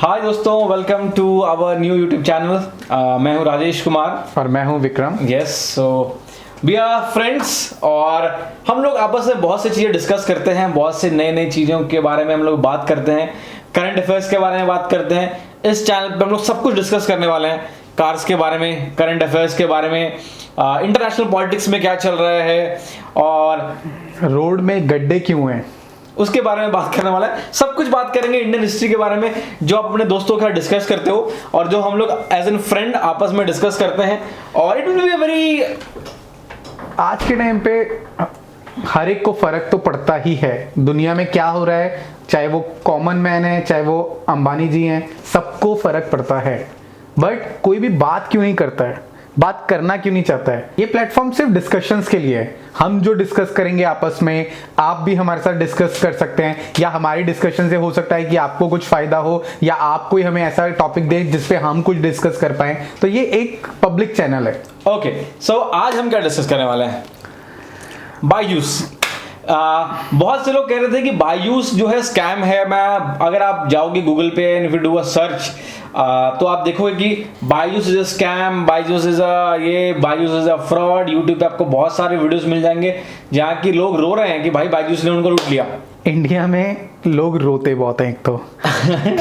हाय दोस्तों, welcome to our new YouTube channel. मैं हूं राजेश कुमार और मैं हूं Vikram. Yes, so we are friends और हम लोग आपस में बहुत सी चीज़ें डिस्कस करते हैं, बहुत से नई नई चीज़ों के बारे में हम लोग बात करते हैं, करंट अफेयर्स के बारे में बात करते हैं। इस चैनल पे हम लोग सब कुछ डिस्कस करने वाले हैं, कार्स के बारे में, करंट अफेयर्स के बारे में, इंटरनेशनल पॉलिटिक्स में क्या चल रहा है और रोड में गड्ढे क्यों हैं उसके बारे में बात करने वाला है। सब कुछ बात करेंगे इंडियन हिस्ट्री के बारे में, जो आप अपने दोस्तों के साथ डिस्कस करते हो और जो हम लोग एज एन फ्रेंड आपस में डिस्कस करते हैं। और इट विल बी वेरी, आज के टाइम पे हर एक को फर्क तो पड़ता ही है दुनिया में क्या हो रहा है, चाहे वो कॉमन मैन है चाहे वो अंबानी जी हैं, सबको फर्क पड़ता है। बट कोई भी बात क्यों नहीं करता है, बात करना क्यों नहीं चाहता है। ये प्लेटफॉर्म सिर्फ डिस्कशंस के लिए है। हम जो डिस्कस करेंगे आपस में, आप भी हमारे साथ डिस्कस कर सकते हैं, या हमारी डिस्कशन से हो सकता है कि आपको कुछ फायदा हो, या आप कोई हमें ऐसा टॉपिक दे जिसपे हम कुछ डिस्कस कर पाए। तो ये एक पब्लिक चैनल है। ओके। सो आज हम क्या डिस्कस करने वाले हैं? बायजूस। बहुत से लोग कह रहे थे कि बायजूस जो है स्कैम है। मैं, अगर आप जाओगे गूगल पे and if you do a search तो आप देखोगे कि Byju's is a scam, Byju's is Byju's is a fraud. YouTube पे आपको बहुत सारे वीडियोस मिल जाएंगे जहाँ की लोग रो रहे हैं कि भाई बायजूस ने उनको लूट लिया। इंडिया में लोग रोते बहुत हैं, एक तो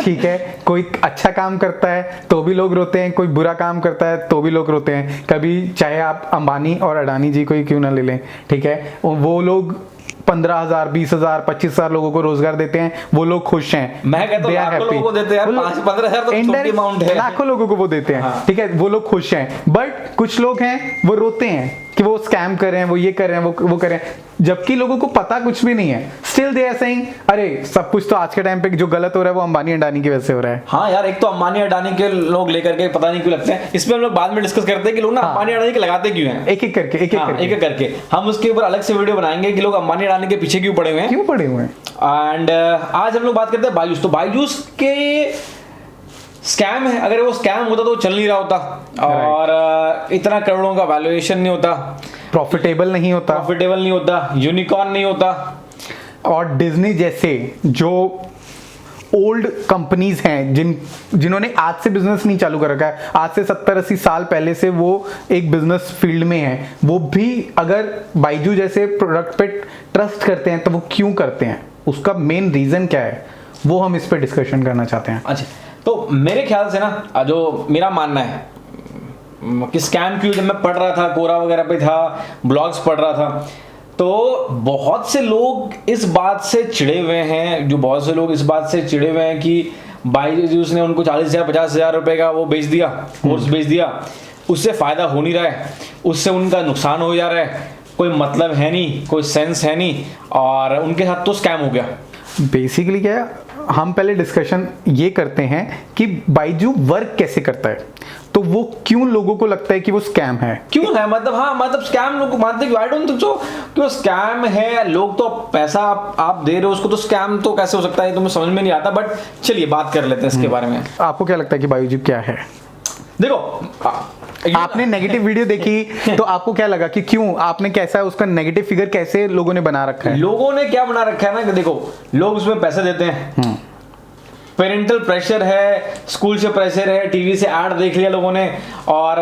ठीक है, कोई अच्छा काम करता है तो भी लोग रोते हैं, कोई बुरा काम करता है तो भी लोग रोते हैं। कभी चाहे आप अंबानी और अडानी जी को ही क्यों ना ले लें, ठीक है, वो लोग 15,000, 20,000, 25,000 लोगों को रोजगार देते हैं, वो लोग खुश हैं। मैं कहता हूं लाखों लोगों को देते हैं, 15,000 तो छोटी अमाउंट है। लाखों लोगों को वो देते हैं, हाँ। ठीक है, वो लोग खुश हैं। बट कुछ लोग हैं वो रोते हैं कि वो स्कैम कर रहे हैं, वो ये कर रहे हैं, वो कर रहे हैं, जबकि लोगों को पता कुछ भी नहीं है। स्टिल दे आर सेइंग अरे सब कुछ तो आज के टाइम पे जो गलत हो रहा है वो अंबानी अडानी की वजह से हो रहा है। हाँ यार, एक तो अंबानी अडानी के लोग लेकर के पता नहीं क्यों लगते हैं। इसमें हम लोग बाद में डिस्कस करते हैं कि लोग ना अंबानी अडानी के लगाते क्यों हैं, एक एक करके हम उसके ऊपर अलग से वीडियो बनाएंगे कि लोग अंबानी अडानी के पीछे क्यों पड़े हुए हैं। एंड आज हम लोग बात करते हैं बायजूस। तो बायजूस के स्कैम है। अगर वो स्कैम होता तो चल नहीं रहा होता और इतना करोड़ों का वैल्यूएशन नहीं होता, प्रॉफिटेबल नहीं होता, यूनिकॉर्न नहीं होता। और डिज्नी जैसे जो ओल्ड कंपनीज हैं जिन्होंने आज से बिजनेस नहीं चालू कर रखा है, आज से 70-80 साल पहले से वो एक बिजनेस फील्ड में है, वो भी अगर बायजू जैसे प्रोडक्ट पे ट्रस्ट करते हैं तो वो क्यों करते हैं, उसका मेन रीजन क्या है, वो हम इस पे डिस्कशन करना चाहते हैं। अच्छा, तो मेरे ख्याल से ना, जो मेरा मानना है कि स्कैम क्यों, जब मैं पढ़ रहा था, कोरा वगैरह पे था, ब्लॉग्स पढ़ रहा था, तो बहुत से लोग इस बात से चिढ़े हुए हैं, कि बायजूस ने उनको 40,000 50,000 रुपए का वो बेच दिया, कोर्स बेच दिया, उससे फायदा हो नहीं रहा है, उससे उनका नुकसान हो जा रहा है, कोई मतलब है नहीं, कोई सेंस है नहीं, और उनके साथ तो स्कैम हो गया। बेसिकली क्या है, हम पहले डिस्कशन ये करते हैं कि बायजू वर्क कैसे करता है, तो वो क्यों लोगों को लगता है कि वो स्कैम है, क्यों है, मतलब स्कैम लोग मानते हैं। आई डोंट थिंक सो कि वो स्कैम है। लोग तो पैसा आप दे रहे हो उसको, तो स्कैम तो कैसे हो सकता है, तो मुझे समझ में नहीं आता। बट चलिए बात कर लेते हैं इसके बारे में। आपको क्या लगता है कि बायजू क्या है? देखो, आपने नेगेटिव वीडियो देखी तो आपको क्या लगा कि क्यों आपने, कैसा उसका नेगेटिव फिगर कैसे लोगों ने बना रखा है? लोगों ने क्या बना रखा है ना कि देखो, लोग उसमें पैसे देते हैं, पेरेंटल प्रेशर है, स्कूल से प्रेशर है, टीवी से ऐड देख लिया लोगों ने, और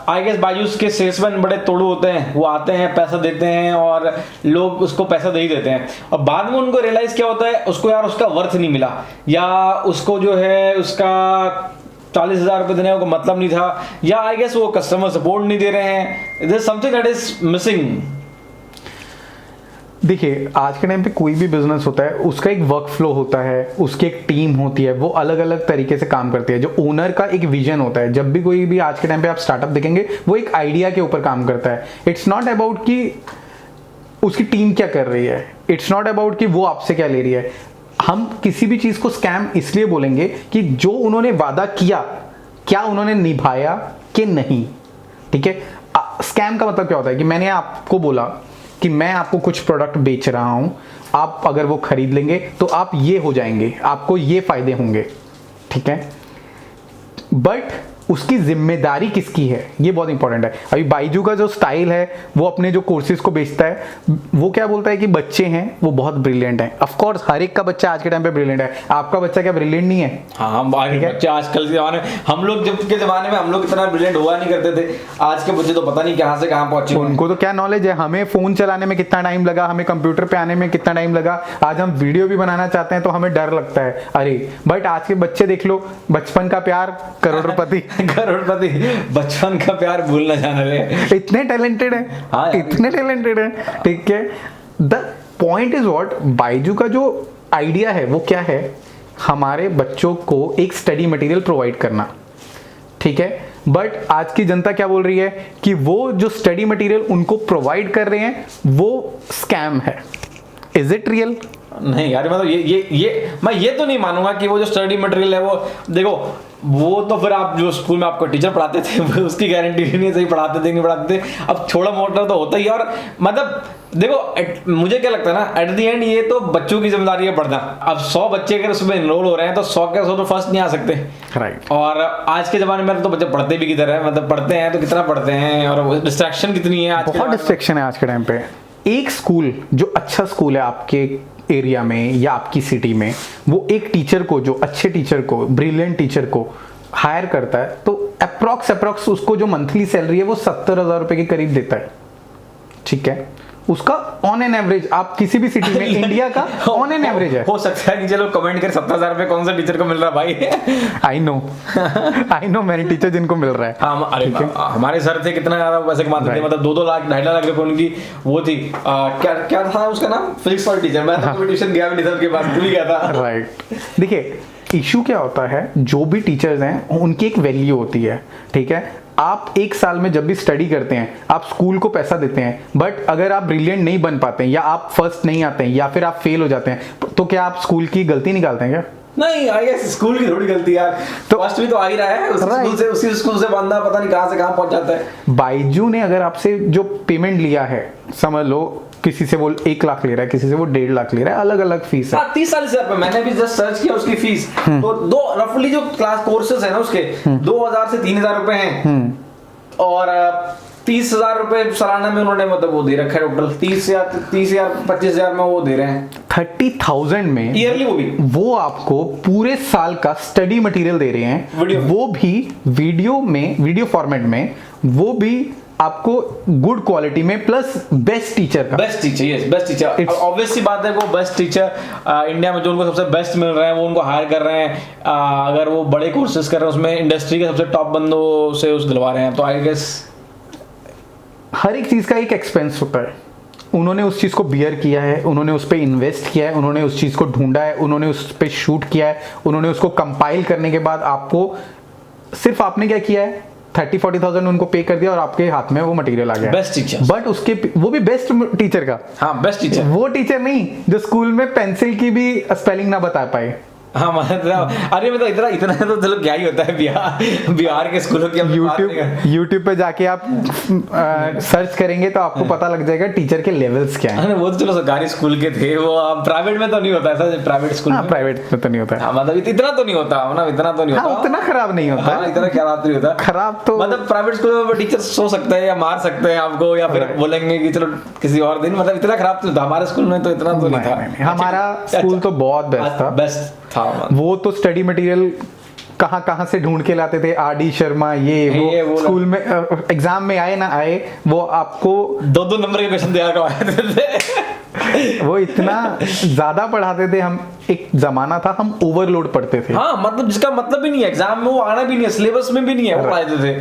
आई गेस बायजूस के सेल्समैन बड़े तोड़ू होते हैं, वो आते हैं, पैसा देते हैं और लोग उसको पैसा दे ही देते हैं, और बाद में उनको रियलाइज क्या होता है, उसको यार उसका वर्थ नहीं मिला, या उसको जो है उसका 40,000 रुपए देने का मतलब नहीं था, या आई गेस वो कस्टमर सपोर्ट नहीं दे रहे हैं, there is something that is missing. देखिए, आज के टाइम पे कोई भी बिजनेस होता है, उसका एक वर्क फ्लो होता है, उसकी एक टीम होती है, वो अलग अलग तरीके से काम करती है। जो ओनर का एक विजन होता है, जब भी कोई भी आज के टाइम पे आप स्टार्टअप देखेंगे, वो एक आइडिया के ऊपर काम करता है। इट्स नॉट अबाउट कि उसकी टीम क्या कर रही है, इट्स नॉट अबाउट कि वो आपसे क्या ले रही है। हम किसी भी चीज को स्कैम इसलिए बोलेंगे कि जो उन्होंने वादा किया, क्या उन्होंने निभाया कि नहीं, ठीक है। स्कैम का मतलब क्या होता है कि मैंने आपको बोला कि मैं आपको कुछ प्रोडक्ट बेच रहा हूं, आप अगर वो खरीद लेंगे तो आप ये हो जाएंगे, आपको ये फायदे होंगे, ठीक है। बट उसकी जिम्मेदारी किसकी है, ये बहुत इंपॉर्टेंट है। अभी बाइजू का जो स्टाइल है, वो अपने जो कोर्सेज को बेचता है, वो क्या बोलता है कि बच्चे हैं वो बहुत ब्रिलियंट हैं। ऑफ कोर्स हर एक का बच्चा आज के टाइम पे ब्रिलियंट है, आपका बच्चा क्या ब्रिलियंट नहीं है? हाँ, हम बच्चे आजकल के जमाने, हम लोग जब के जमाने में हम लोग इतना ब्रिलियंट हुआ नहीं करते थे। आज के बच्चे तो पता नहीं कहाँ से कहाँ पहुंचे। उनको तो क्या नॉलेज है, हमें फोन चलाने में कितना टाइम लगा, हमें कंप्यूटर पे आने में कितना टाइम लगा, आज हम वीडियो भी बनाना चाहते हैं तो हमें डर लगता है, अरे। बट आज के बच्चे देख लो, बचपन का प्यार करोड़पति करोड़पति, बचपन का प्यार भूल ना जाने रहे, इतने टैलेंटेड है। हाँ, इतने टैलेंटेड है, ठीक है। The point is what, Byju का जो आइडिया है वो क्या है, हमारे बच्चों को एक स्टडी मटेरियल प्रोवाइड करना, ठीक है। बट आज की जनता क्या बोल रही है कि वो जो स्टडी मटेरियल उनको प्रोवाइड कर रहे हैं वो स्कैम है। Is it real? नहीं यार, मतलब ये मैं ये तो नहीं मानूंगा कि वो जो स्टडी मटेरियल है वो, देखो वो तो फिर आप जो स्कूल में आपको टीचर पढ़ाते थे उसकी गारंटी भी नहीं, सही पढ़ाते थे नहीं पढ़ाते थे। अब थोड़ा मोटा तो होता ही है। और मतलब देखो, मुझे क्या लगता है ना, एट द एंड ये तो बच्चों की जिम्मेदारी है पढ़ना। अब 100 बच्चे अगर उसमें इनरोल हो रहे हैं तो 100 के 100 तो फर्स्ट नहीं आ सकते, राइट। और आज के जमाने में तो बच्चे पढ़ते भी किधर है, मतलब पढ़ते हैं तो कितना पढ़ते हैं, और डिस्ट्रैक्शन कितनी है आज के बहुत डिस्ट्रैक्शन है आज के टाइम पे। एक स्कूल जो अच्छा स्कूल है आपके एरिया में या आपकी सिटी में, वो एक टीचर को, जो अच्छे टीचर को, ब्रिलियंट टीचर को हायर करता है तो अप्रॉक्स उसको जो मंथली सैलरी है वो 70,000 रुपए के करीब देता है, ठीक है। उसका ऑन एन एवरेज, आप किसी भी सिटी में इंडिया का ऑन एन एवरेज है। हो सकता है नीचे लोग कमेंट करें 70,000 रुपए कौन सा टीचर को मिल रहा है भाई। आई नो मैनी टीचर जिनको मिल रहा है। हाँ, अरे हमारे सर थे कितना ज्यादा पैसे कमाते थे, मतलब 2-2 लाख 2.5 लाख रुपए उनकी वो थी। क्या था उसका नाम, फिजिक्स वाला टीचर। मैं तो ट्यूशन गया भी नहीं था उसके पास, भूल गया था। राइट। देखिए इशू क्या होता है, जो भी टीचर्स हैं उनकी एक वैल्यू होती है, ठीक है। आप एक साल में जब भी स्टडी करते हैं, आप स्कूल को पैसा देते हैं, बट अगर आप ब्रिलियंट नहीं बन पाते हैं या आप फर्स्ट नहीं आते हैं या फिर आप फेल हो जाते हैं, तो क्या आप स्कूल की गलती निकालते हैं क्या? नहीं, आई गेस स्कूल की थोड़ी गलती यार, तो फर्स्ट भी तो आ ही रहा है उसी स्कूल से बंदा पता नहीं कहां से कहां पहुंच जाता है। बाइजू ने अगर आपसे जो पेमेंट लिया है, समझ लो किसी से वो 1 लाख ले रहा है, किसी से वो 1.5 लाख ले रहा है, अलग अलग फीस है। 30,000 रुपए मैंने भी जस्ट सर्च किया उसकी फीस, तो दो रफली जो क्लास कोर्सेज है ना उसके 2,000 से 3,000 रुपए हैं, और 30,000 रुपए सालाना में उन्होंने मतलब वो दे रखा है टोटल। 30,000 25,000 में वो दे रहे हैं, 30,000 में ईयरली। वो आपको पूरे साल का स्टडी मटेरियल दे रहे हैं, वो भी वीडियो फॉर्मेट में, वो भी आपको गुड क्वालिटी में, प्लस बेस्ट टीचर का। Best teacher, yes, best teacher. Obvious सी बात है, वो बेस्ट टीचर इंडिया में जो उनको सबसे बेस्ट मिल रहे हैं वो उनको हायर कर रहे हैं। अगर वो बड़े कोर्सेज कर रहे हैं उसमें इंडस्ट्री के सबसे टॉप बंदों से उस दिलवा रहे हैं, तो आई गेस हर एक चीज का एक एक्सपेंस होता है। उन्होंने उस चीज को बियर किया है, उन्होंने उस पर इन्वेस्ट किया है, उन्होंने उस चीज को ढूंढा है, उन्होंने उस पर शूट किया है, उन्होंने उसको कंपाइल करने के बाद आपको, सिर्फ आपने क्या किया है, 30-40,000 उनको पे कर दिया और आपके हाथ में वो मटेरियल आ गया। बेस्ट टीचर, बट उसके वो भी बेस्ट टीचर का। हाँ, बेस्ट टीचर, वो टीचर नहीं जो स्कूल में पेंसिल की भी स्पेलिंग ना बता पाए। हाँ, मतलब अरे मतलब इतना तो चलो क्या ही होता है बिहार के स्कूलों की। यूट्यूब पे जाके आप सर्च करेंगे तो आपको पता लग जाएगा टीचर के लेवल्स क्या हैं। वो तो चलो सरकारी स्कूल के थे, वो प्राइवेट में तो नहीं होता ऐसा, प्राइवेट स्कूल में। प्राइवेट में तो नहीं होता, मतलब इतना तो नहीं होता, मतलब इतना तो नहीं होता, उतना खराब नहीं होता, इतना खराब नहीं होता। खराब तो मतलब प्राइवेट स्कूल में टीचर सो सकते हैं या मार सकते हैं आपको, या फिर बोलेंगे कि चलो किसी और दिन, मतलब इतना खराब तो था। हमारे स्कूल में तो इतना तो नहीं था। हमारा स्कूल तो बहुत बेस्ट था, बेस्ट था। वो तो स्टडी मटेरियल कहाँ से ढूंढ के लाते थे, आर डी शर्मा, ये वो स्कूल में एग्जाम में आए ना आए, वो आपको 2-2 नंबर के क्वेश्चन तैयार करवाते थे। वो इतना ज्यादा पढ़ाते थे। हम एक जमाना था हम ओवरलोड पढ़ते थे। हाँ, मतलब जिसका मतलब भी नहीं है, एग्जाम में वो आना भी नहीं है, सिलेबस में भी नहीं है, वो पढ़ाते थे।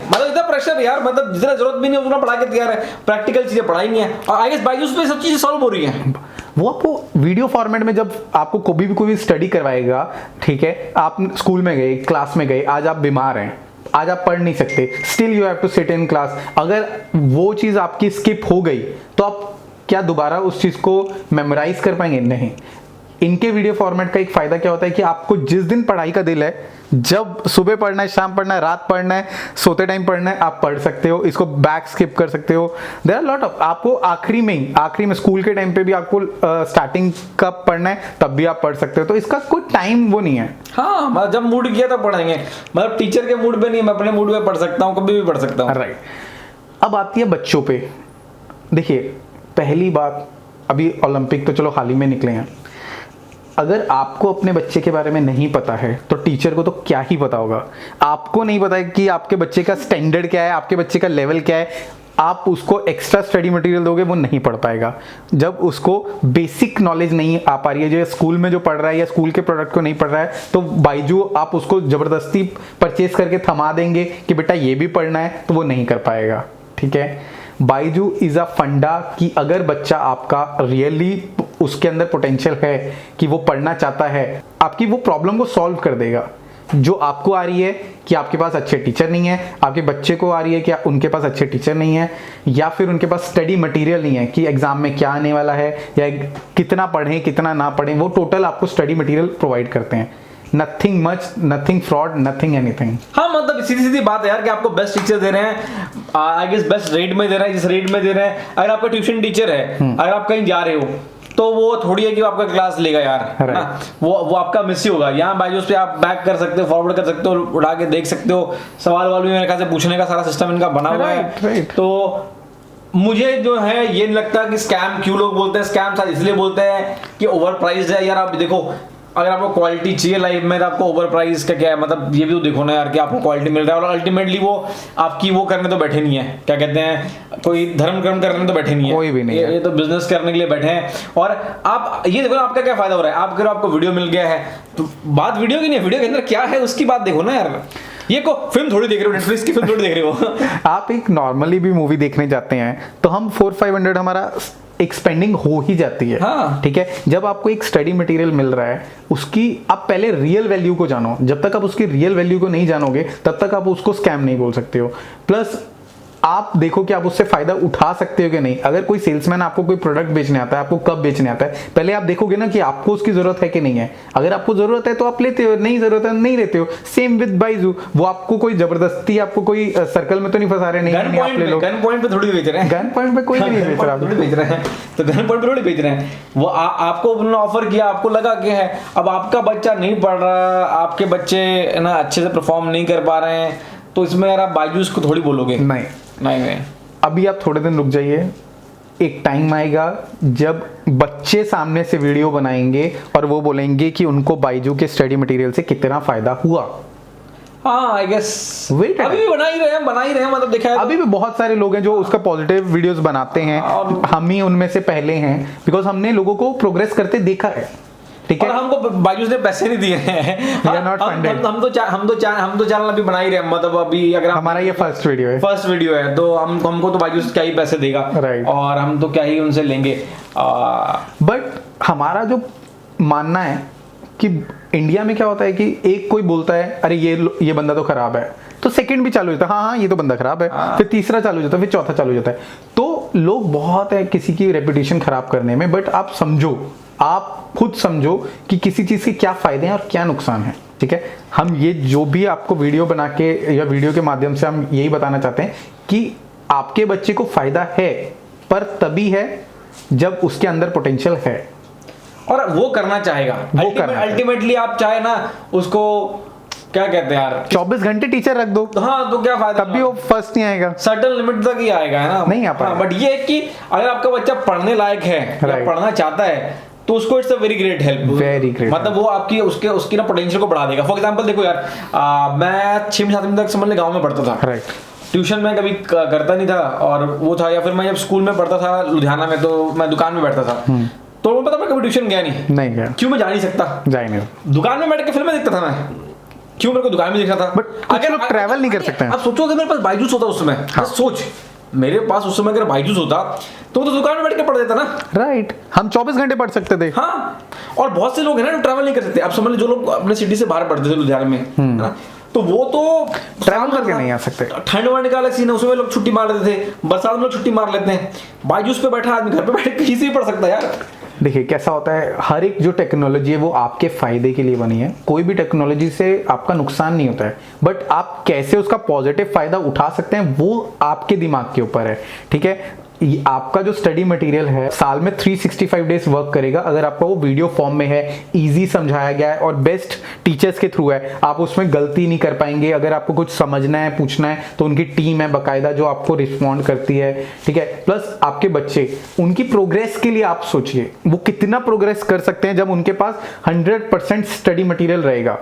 मतलब इतना प्रेशर यार, मतलब जितना जरूरत भी नहीं है उतना पढ़ा के तैयार है, प्रैक्टिकल चीजें पढ़ाई नहीं है। और आई गेस बायजूस पे सब चीजें सॉल्व हो रही हैं। वो आपको वीडियो फॉर्मेट में जब आपको कोई भी स्टडी करवाएगा, ठीक है, आप स्कूल में गए, क्लास में गए, आज आप बीमार हैं, आज आप पढ़ नहीं सकते, still you have to sit in class. अगर वो चीज आपकी स्किप हो गई तो आप क्या दोबारा उस चीज को मेमोराइज कर पाएंगे? नहीं। इनके वीडियो फॉर्मेट का एक फायदा क्या होता है कि आपको जिस दिन पढ़ाई का दिल है, जब सुबह पढ़ना है, शाम पढ़ना है, रात पढ़ना है, सोते टाइम पढ़ना है, आप पढ़ सकते हो, इसको बैक स्किप कर सकते हो। देयर आर लॉट ऑफ, आपको आखिरी में स्कूल के टाइम पे भी आपको स्टार्टिंग कब पढ़ना है तब भी आप पढ़ सकते हो, तो इसका कोई टाइम वो नहीं है। हाँ, मतलब जब मूड किया तब पढ़ेंगे, मतलब टीचर के मूड पे नहीं, मैं अपने मूड पे पढ़ सकता हूँ, कभी भी पढ़ सकता हूँ। राइट। अब आती है बच्चों पे। देखिए, पहली बात, अभी ओलंपिक तो चलो हाल ही में निकले हैं, अगर आपको अपने बच्चे के बारे में नहीं पता है तो टीचर को तो क्या ही पता होगा। आपको नहीं पता है कि आपके बच्चे का स्टैंडर्ड क्या है, आपके बच्चे का लेवल क्या है, आप उसको एक्स्ट्रा स्टडी मटेरियल दोगे वो नहीं पढ़ पाएगा। जब उसको बेसिक नॉलेज नहीं आ पा रही है, जो स्कूल में जो पढ़ रहा है या स्कूल के प्रोडक्ट को नहीं पढ़ रहा है, तो बायजू आप उसको जबरदस्ती परचेज करके थमा देंगे कि बेटा ये भी पढ़ना है, तो वो नहीं कर पाएगा। ठीक है, बायजू इज अ फंडा कि अगर बच्चा आपका रियली उसके अंदर पोटेंशियल है कि वो पढ़ना चाहता है, आपकी वो प्रॉब्लम को सॉल्व कर देगा। जो आपको आ रही है कि आपके पास अच्छे टीचर नहीं है, आपके बच्चे को आ रही है कि उनके पास अच्छे टीचर नहीं है, या फिर उनके पास स्टडी मटेरियल नहीं है कि एग्जाम में क्या आने वाला है, या कितना पढ़ें कितना ना पढ़ें, वो टोटल आपको स्टडी मटेरियल प्रोवाइड करते हैं। Nothing much, nothing fraud, nothing anything. हाँ, मतलब सीधी सीधी बात है यार कि आपको बेस्ट टीचर दे रहे हैं, आई गेस बेस्ट रेट में दे रहे हैं, जिस रेट में दे रहे हैं। अगर आपका ट्यूशन टीचर है, अगर आप कहीं जा रहे हो तो वो थोड़ी है कि वो आपका क्लास लेगा यार, है ना, वो आपका मिस ही होगा। यहाँ बायजूस पे आप बैक कर सकते हो, फॉरवर्ड कर सकते हो, उड़ा के देख सकते हो, सवाल वाल भी मेरे ख्याल से पूछने का सारा सिस्टम इनका बना हुआ है। तो मुझे जो है ये नहीं लगता कि स्कैम क्यों लोग बोलते हैं, स्कैम शायद इसलिए बोलते हैं कि ओवर प्राइस है यार। आप देखो, अगर आपको क्वालिटी चाहिए लाइफ में तो आपको ओवर प्राइस का क्या है, मतलब ये भी तो देखो ना यार कि आपको क्वालिटी मिल रहा है, और अल्टीमेटली वो आपकी वो करने तो बैठे नहीं है, क्या कहते हैं, कोई धर्म कर्म करने तो बैठे नहीं है, कोई भी नहीं है। ये तो बिजनेस करने के लिए बैठे हैं। और आप ये देखो ना, आपका क्या फायदा हो रहा है, आप अगर आपको वीडियो मिल गया है तो बात वीडियो की नहीं है, वीडियो के अंदर क्या है उसकी बात देखो ना यार। ये को फिल्म थोड़ी देख रहे हो, नेटफ्लिक्स की फिल्म थोड़ी देख रहे हो। आप एक नॉर्मली भी मूवी देखने जाते हैं तो हम 400-500 हमारा एक स्पेंडिंग हो ही जाती है। हाँ। ठीक है, जब आपको एक स्टडी मटेरियल मिल रहा है, उसकी आप पहले रियल वैल्यू को जानो। जब तक आप उसकी रियल वैल्यू को नहीं जानोगे तब तक आप उसको स्कैम नहीं बोल सकते हो। प्लस आप देखो कि आप उससे फायदा उठा सकते हो कि नहीं। अगर कोई सेल्समैन आपको कोई प्रोडक्ट बेचने आता है, आपको कब बेचने आता है, पहले आप देखोगे ना कि आपको उसकी जरूरत है कि नहीं है। अगर आपको जरूरत है तो आप लेते हो, नहीं जरूरत है नहीं लेते हो। सेम विद बाइजू, वो आपको कोई जबरदस्ती आपको कोई सर्कल में तो नहीं फंसा रहे, नहीं आप ले लो। गन पॉइंट पे थोड़ी बेच रहे हैं, गन पॉइंट पे कोई नहीं बेच रहा, थोड़ी बेच रहे हैं, तो गन पॉइंट पे थोड़ी बेच रहे हैं। वो आपको उन्होंने ऑफर किया, आपको लगा कि है, अब आपका बच्चा नहीं पढ़ रहा, आपके बच्चे ना अच्छे से परफॉर्म नहीं कर पा रहे हैं, तो इसमें यार आप बायजूस को थोड़ी बोलोगे। नहीं। अभी आप थोड़े दिन रुक जाइए, एक टाइम आएगा जब बच्चे सामने से वीडियो बनाएंगे और वो बोलेंगे कि उनको बायजू के स्टडी मटेरियल से कितना फायदा हुआ। हाँ, आई गेस अभी भी बना ही रहे हैं, मतलब देखा है अभी भी बहुत सारे लोग हैं जो उसका पॉजिटिव वीडियोस बनाते हैं, हम ही उनमें से पहले हैं, बिकॉज हमने लोगों को प्रोग्रेस करते देखा है। ठीक है, और हमको बायजूस ने पैसे नहीं दिए हैं, हम तो चैनल अभी बना ही रहे हैं, मतलब अभी अगर हमारा ये फर्स्ट वीडियो है तो हमको तो बायजूस क्या ही पैसे देगा, और हम तो क्या ही उनसे लेंगे। बट हमारा जो मानना है कि इंडिया में क्या होता है कि एक कोई बोलता है अरे ये बंदा तो खराब है, तो सेकंड भी चालू हो जाता है, हाँ ये तो बंदा खराब है, फिर तीसरा चालू हो जाता है, फिर चौथा चालू हो जाता है। तो लोग बहुत है किसी की रेपुटेशन खराब करने में, बट आप खुद समझो कि किसी चीज के क्या फायदे हैं और क्या नुकसान है। ठीक है, हम ये जो भी आपको वीडियो बना के या वीडियो के माध्यम से हम यही बताना चाहते हैं कि आपके बच्चे को फायदा है, पर तभी है जब उसके अंदर पोटेंशियल है और वो करना चाहेगा। अल्टीमेटली आप चाहे ना उसको क्या कहते हैं यार, 24 घंटे टीचर रख दो, हाँ तो क्या फायदा, तब भी वो फर्स्ट नहीं आएगा, सर्टेन लिमिट तक ही आएगा, है ना, नहीं आ पाएगा। बट ये है कि अगर आपका बच्चा पढ़ने लायक है या पढ़ना चाहता है तो उसको it's a very great help, मतलब वो आपकी उसकी ना पोटेंशियल को बढ़ा देगा। फॉर एग्जांपल देखो यार, मैं 6-7 तक समझ ले गाँव में पढ़ता था, ट्यूशन में कभी करता नहीं था, और वो था, या फिर मैं जब स्कूल में पढ़ता था लुधियाना में, तो मैं दुकान में बैठता था, तो पता मैं कभी ट्यूशन गया नहीं गया, क्यों, मैं जा नहीं सकता, दुकान में बैठ के फिल्में देखता था मैं, क्यों, मेरे को दुकान में दिख रहा था। बट अगर लोग ट्रैवल नहीं कर सकते हैं। आप सोचो अगर मेरे पास बायजूस होता उस समय, सोच मेरे पास उस समय अगर बायजूस होता तो दुकान में बैठ के पढ़ देता ना, राइट, हम 24 घंटे पढ़ सकते थे। हाँ, और बहुत से लोग हैं ना जो ट्रैवल नहीं कर सकते। आप समझ लो जो लोग अपने सिटी से बाहर पढ़ते थे लुधियाना में, है ना, तो वो तो ट्रैवल करके नहीं आ सकते। ठंड वंड का अलग सीन है, उसमें लोग छुट्टी मार लेते थे, बरसात में लोग छुट्टी मार लेते हैं। बायजूस पे बैठा आदमी घर पे बैठ के कहीं से भी पढ़ सकता है यार, देखिए कैसा होता है, हर एक जो टेक्नोलॉजी है वो आपके फायदे के लिए बनी है। कोई भी टेक्नोलॉजी से आपका नुकसान नहीं होता है, बट आप कैसे उसका पॉजिटिव फायदा उठा सकते हैं वो आपके दिमाग के ऊपर है। ठीक है, आपका जो स्टडी मटेरियल है साल में 365 डेज वर्क करेगा अगर आपका वो वीडियो फॉर्म में है, इजी समझाया गया है और बेस्ट टीचर्स के थ्रू है। आप उसमें गलती नहीं कर पाएंगे। अगर आपको कुछ समझना है, पूछना है, तो उनकी टीम है बकायदा जो आपको रिस्पॉन्ड करती है। ठीक है, प्लस आपके बच्चे, उनकी प्रोग्रेस के लिए आप सोचिए वो कितना प्रोग्रेस कर सकते हैं जब उनके पास 100% स्टडी मटेरियल रहेगा।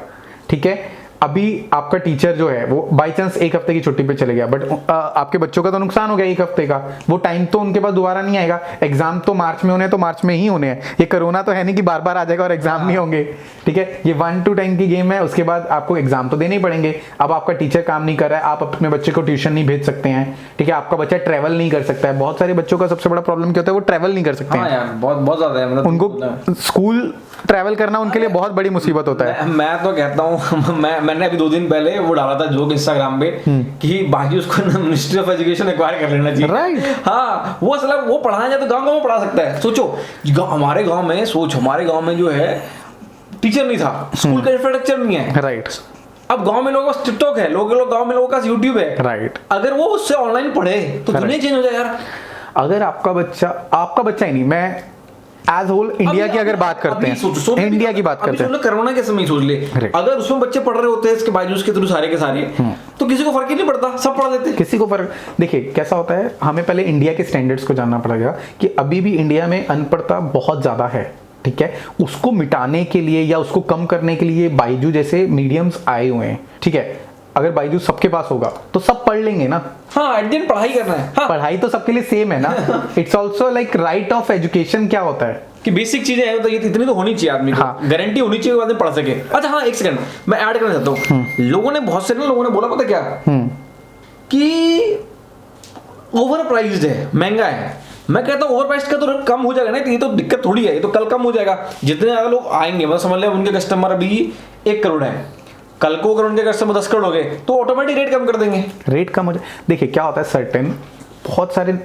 ठीक है, अभी आपका टीचर जो है वो बाई चांस एक हफ्ते की छुट्टी पे चले गया, बट आपके बच्चों का तो नुकसान हो गया एक हफ्ते का। वो टाइम तो उनके पास दोबारा नहीं आएगा। एग्जाम तो मार्च में होने हैं तो मार्च में ही होने हैं। ये कोरोना तो है नहीं कि बार बार आ जाएगा और एग्जाम नहीं होंगे। ठीक है, ये 1 to 10 की गेम है, उसके बाद आपको एग्जाम तो देने ही पड़ेंगे। अब आपका टीचर काम नहीं कर रहा है, आप अपने बच्चे को ट्यूशन नहीं भेज सकते हैं। ठीक है, आपका बच्चा ट्रैवल नहीं कर सकता है। बहुत सारे बच्चों का सबसे बड़ा प्रॉब्लम क्या होता है, वो ट्रैवल नहीं कर सकते हाँ हैं। यार, बहुत ज्यादा है, मतलब उनको स्कूल ट्रैवल करना उनके लिए बहुत बड़ी मुसीबत होता है। मैं तो कहता हूँ मैंने अभी 2 दिन पहले वो डाला था जोक इंस्टाग्राम पे कि बाकी उसको मिनिस्ट्री ऑफ एजुकेशन एक्वायर कर लेना चाहिए। Right. हाँ, वो असल वो पढ़ाना चाहे तो गाँव में पढ़ा सकता है। सोचो हमारे गाँव में जो है टीचर नहीं था, स्कूल का इंफ्रास्ट्रक्चर नहीं है। राइट, अब गांव में लोगों का टिकटॉक है, गांव में लोगों का यूट्यूब है। राइट, अगर वो उससे ऑनलाइन पढ़े तो दुनिया चेंज हो जाए यार। अगर आपका बच्चा ही नहीं, मैं एज होल इंडिया की अगर बात करते हैं, इंडिया की बात करते हैं, कोरोना के समय सोच ले, अगर उसमें बच्चे पढ़ रहे होते हैं इसके बायजूस के थ्रू सारे के सारे, तो किसी को फर्क ही नहीं पड़ता, सब पढ़ लेते। किसी को फर्क, देखिए कैसा होता है, हमें पहले इंडिया के स्टैंडर्ड्स को जानना पड़ेगा कि अभी भी इंडिया में अनपढ़ता बहुत ज्यादा है। ठीक है, उसको मिटाने के लिए या उसको कम करने के लिए बायजू जैसे मीडियम्स आए हुए हैं। ठीक है, अगर बायजू सबके पास होगा तो सब पढ़ लेंगे ना। हाँ, एट द एंड पढ़ाई करना है। हाँ। पढ़ाई तो सबके लिए सेम है ना। It's also like right of education. क्या होता है कि बेसिक चीजें हैं तो ये इतनी तो होनी चाहिए आदमी को। हाँ। गारंटी होनी चाहिए बाद में पढ़ सके। अच्छा हाँ, एक सेकंड मैं ऐड करना चाहता हूँ। बहुत से लोगों ने बोला पता क्या कि ओवर प्राइस्ड है, महंगा है। मैं कहता हूँ ओवर प्राइस्ड का तो कम हो जाएगा ना, ये तो दिक्कत थोड़ी है, ये तो कल कम हो जाएगा। जितने ज्यादा लोग आएंगे, मतलब समझ ले उनके कस्टमर अभी 1 करोड़ है, कल को अगर उनके कस्टमर 10 करोड़ हो गए तो ऑटोमेटिक रेट कम कर देंगे। रेट कम हो जाए। देखिए क्या होता है, सर्टेन बहुत सारे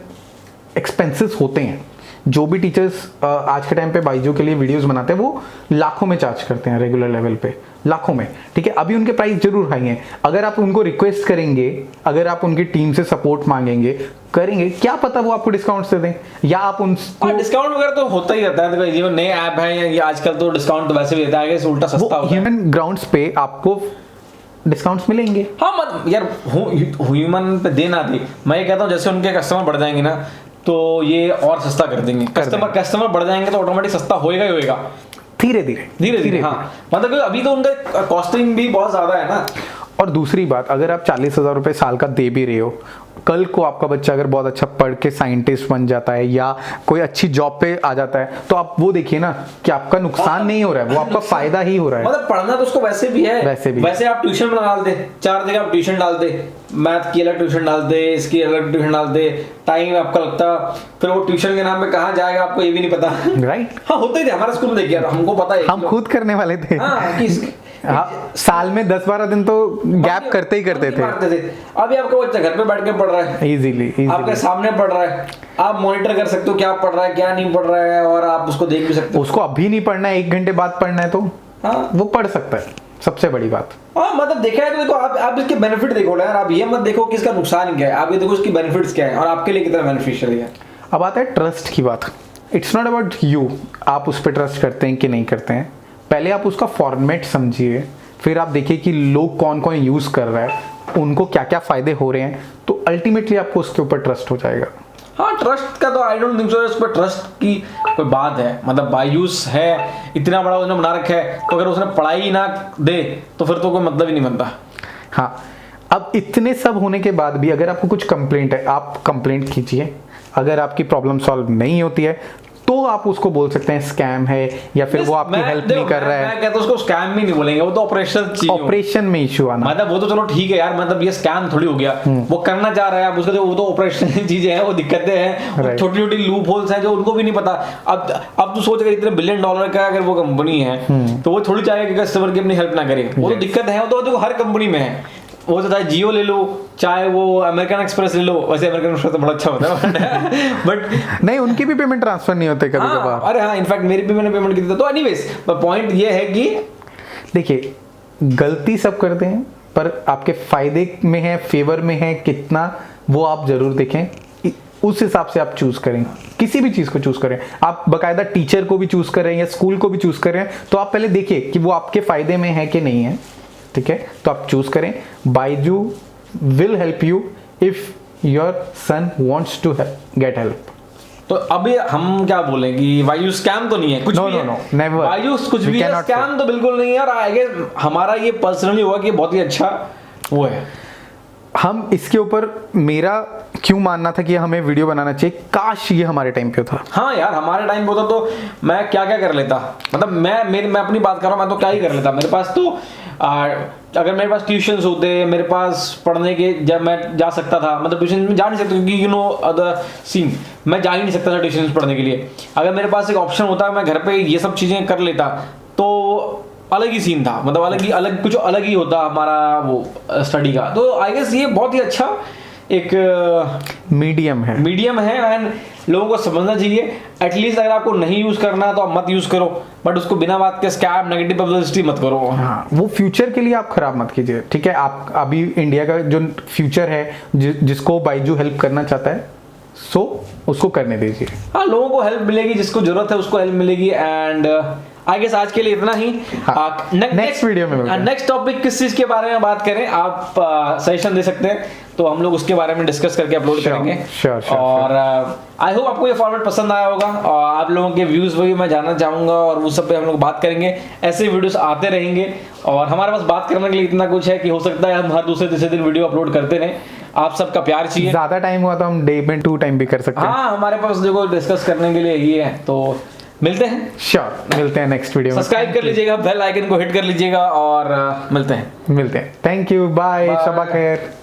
एक्सपेंसेस होते हैं। जो भी टीचर्स आज के टाइम पे बायजू के लिए वीडियोस बनाते हैं वो लाखों में चार्ज करते हैं, रेगुलर लेवल पे लाखों में। ठीक है, अभी उनके प्राइस जरूर हाई हैं। अगर आप उनको रिक्वेस्ट करेंगे, अगर आप उनकी टीम से सपोर्ट मांगेंगे, करेंगे, क्या पता वो आपको डिस्काउंट दे दें, या आप उनको डिस्काउंट वगैरह तो होता ही रहता है। ये नए ऐप है ये आजकल तो डिस्काउंट तो वैसे भी देता है, उल्टा सस्ता होता है। ह्यूमन ग्राउंड्स पे आपको डिस्काउंट्स मिलेंगे। हाँ मतलब यार ह्यूमन पे देना दे। मैं ये कहता हूँ जैसे उनके कस्टमर बढ़ जाएंगे ना तो ये और सस्ता कर देंगे। कस्टमर बढ़ जाएंगे तो ऑटोमेटिक सस्ता होएगा ही होएगा, धीरे धीरे। हाँ मतलब अभी तो उनका कॉस्टिंग भी बहुत ज्यादा है ना। और दूसरी बात, अगर आप 40,000 रुपए साल का दे भी रहे हो, कल को आपका बच्चा अगर बहुत अच्छा पढ़ के साइंटिस्ट बन जाता है या कोई अच्छी जॉब पे आ जाता है तो आप वो देखिए ना कि आपका नुकसान नहीं हो रहा है, वो आपका फायदा ही हो रहा है। मतलब पढ़ना तो उसको वैसे भी है, वैसे आप ट्यूशन में डाल दे, 4 जगह आप ट्यूशन डाल दे, मैथ की अलग ट्यूशन डाल दे, इसकी अलग ट्यूशन डाल दे, टाइम आपका लगता, फिर वो ट्यूशन के नाम पे कहाँ जाएगा आपको ये भी नहीं पता। राइट। हाँ होते ही थे हमारे स्कूल में, देखिए हमको पता है, हम खुद करने वाले थे। हाँ, साल में 10-12 दिन तो गैप करते ही करते थे। अभी आपका बच्चा घर पे बैठ के पढ़ रहा है, इजीली आपके सामने पढ़ रहा है, आप मॉनिटर कर सकते हो क्या पढ़ रहा है क्या नहीं पढ़ रहा है, और आप उसको देख भी सकते हो। उसको अभी नहीं पढ़ना है, 1 घंटे बाद पढ़ना है तो हाँ वो पढ़ सकता है, सबसे बड़ी बात। हाँ मतलब देखा है तो देखो आप इसके बेनिफिट देखो यार, आप ये मत देखो कि इसका नुकसान क्या है, आप ये देखो इसकी बेनिफिट्स क्या है और आपके लिए कितना बेनिफिशियल है। अब आता है ट्रस्ट की बात। इट्स नॉट अबाउट यू, आप उस पर ट्रस्ट करते हैं कि नहीं करते हैं। पहले आप उसका फॉर्मेट समझिए, फिर आप देखिए कि लोग कौन कौन यूज कर रहा है, उनको क्या क्या फायदे हो रहे हैं, तो अल्टीमेटली आपको उसके ऊपर ट्रस्ट हो जाएगा। हाँ ट्रस्ट का तो आई डोंट थिंक सो उस पर ट्रस्ट की कोई बात है। मतलब बायजूस है, इतना बड़ा उसने बना रखा है, तो अगर उसने पढ़ाई ना दे तो फिर तो कोई मतलब ही नहीं बनता। हाँ, अब इतने सब होने के बाद भी अगर आपको कुछ कंप्लेंट है, आप कंप्लेंट कीजिए। अगर आपकी प्रॉब्लम सॉल्व नहीं होती है तो आप उसको बोल सकते हैं स्कैम है, या फिर वो आपकी हेल्प नहीं कर रहा है। मैं कहता हूं उसको स्कैम भी नहीं बोलेंगे, वो तो ऑपरेशन में इशू आना, मतलब वो तो चलो ठीक है यार, मतलब ये स्कैम थोड़ी हो गया, वो करना चाह रहा है, अब उसका वो तो ऑपरेशन चीजें हैं, वो दिक्कतें हैं, छोटी छोटी लूप होल्स हैं जो उनको भी नहीं पता। अब तो सोच अगर इतने $1 बिलियन का अगर वो कंपनी है तो वो थोड़ी चाहेगा कि कस्टमर की अपनी हेल्प ना करे, वो तो दिक्कत है, वो तो हर कंपनी में है। वो तो चाहे जियो ले लो, चाहे वो अमेरिकन एक्सप्रेस ले लो, वैसे अमेरिकन एक्सप्रेस तो बड़ा अच्छा होता है बट नहीं, उनकी भी पेमेंट ट्रांसफर नहीं होते कभी कभार। अरे हाँ, इनफैक्ट मेरी भी मैंने पेमेंट की थी। तो एनीवेज पॉइंट ये है कि देखिए, गलती सब करते हैं, पर आपके फायदे में है, फेवर में है कितना, वो आप जरूर देखें, उस हिसाब से आप चूज करें। किसी भी चीज को चूज करें, आप बकायदा टीचर को भी चूज कर रहे हैं या स्कूल को भी चूज कर रहे हैं, तो आप पहले देखिए कि वो आपके फायदे में है कि नहीं है। ठीक है, तो आप चूज करें। Byju will help you if your son wants to get help. तो अभी हम क्या बोले कि वायु स्कैम तो नहीं है, कुछ No, भी no, है no, never. वायु कुछ We भी है, cannot स्कैम तो बिल्कुल नहीं है। और आगे हमारा ये पर्सनली हुआ कि बहुत ही अच्छा वो है। हम इसके ऊपर मेरा क्यों मानना था कि हमें वीडियो बनाना चाहिए, काश ये हमारे टाइम पे था। हाँ यार, हमारे टाइम पे होता तो मैं क्या क्या कर लेता। मतलब मैं अपनी बात कर रहा हूँ, मैं तो क्या ही कर लेता। मेरे पास तो अगर मेरे पास ट्यूशंस होते, मेरे पास पढ़ने के, जब मैं जा सकता था, मतलब ट्यूशन में जा नहीं सकता क्योंकि यू नो अदर सीन, मैं जा ही नहीं सकता था ट्यूशन पढ़ने के लिए। अगर मेरे पास एक ऑप्शन होता, मैं घर पे ये सब चीज़ें कर लेता, तो अलग ही सीन था। मतलब कुछ अलग ही होता हमारा वो स्टडी का। तो आई गेस ये बहुत ही अच्छा एक मीडियम है एंड लोगों को समझना चाहिए। एटलीस्ट अगर आपको नहीं यूज करना तो आप मत यूज करो, बट उसको बिना बात के स्कैम, नेगेटिव पब्लिसिटी मत करो। हाँ, वो फ्यूचर के लिए आप खराब मत कीजिए। ठीक है, आप अभी इंडिया का जो फ्यूचर है, जिसको बायजू हेल्प करना चाहता है, सो उसको करने दीजिए। हाँ, लोगों को हेल्प मिलेगी, जिसको जरूरत है उसको हेल्प मिलेगी। एंड आई गेस आज के लिए इतना ही। नेक्स्ट वीडियो में नेक्स्ट टॉपिक किस चीज के बारे में बात करें, आप सजेशन दे सकते हैं, तो हम लोग उसके बारे में डिस्कस करके अपलोड करेंगे। और आई होप आपको ये फॉर्मेट पसंद आया होगा, और आप लोगों के व्यूज वही मैं जानना चाहूंगा, और वो सब पे हम लोग बात करेंगे। ऐसे वीडियोस आते रहेंगे, और हमारे पास बात करने के लिए इतना कुछ है कि हो सकता है हम हर दूसरे तीसरे दिन वीडियो अपलोड करते रहें। आप सबका प्यार चाहिए। ज्यादा टाइम हुआ तो हम डे में 2 टाइम भी कर सकते हैं। हाँ, हमारे पास देखो डिस्कस करने के लिए ये है। तो मिलते हैं, श्योर, मिलते हैं नेक्स्ट वीडियो में। सब्सक्राइब कर लीजिएगा, बेल आइकन को हिट कर लीजिएगा, और मिलते हैं। थैंक यू, बाय, शबा खैर।